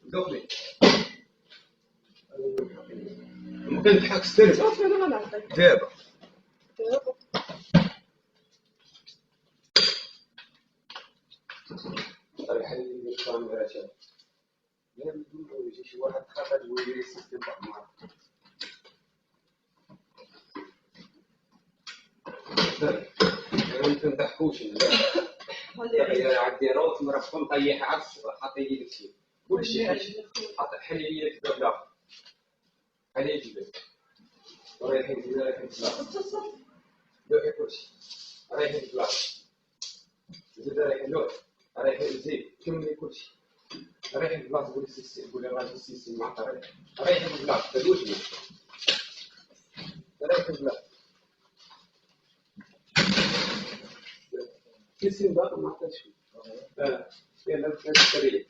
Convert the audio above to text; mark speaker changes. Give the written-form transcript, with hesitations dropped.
Speaker 1: دخلي ممكن تحك ستيرز دابا الحل اللي كان راه لا يجي شي واحد خرج ويدير السيستم معاه ما تنضحكوش عندي روت مرفون طيح عكس حاطي لي داكشي كلشي حاط حلي لي الكتاب لا عليه جبت رايحين رايحين لا كلشي رايحين بلاصه زيد رايحين لوح رايحين زيد كملي كلشي رايحين بلاصه قول السيستم قول غادي السيستم معطل رايحين بلاصه تدوشني رايحين بلاصه السيستم باقي ما عطاش يلا نشري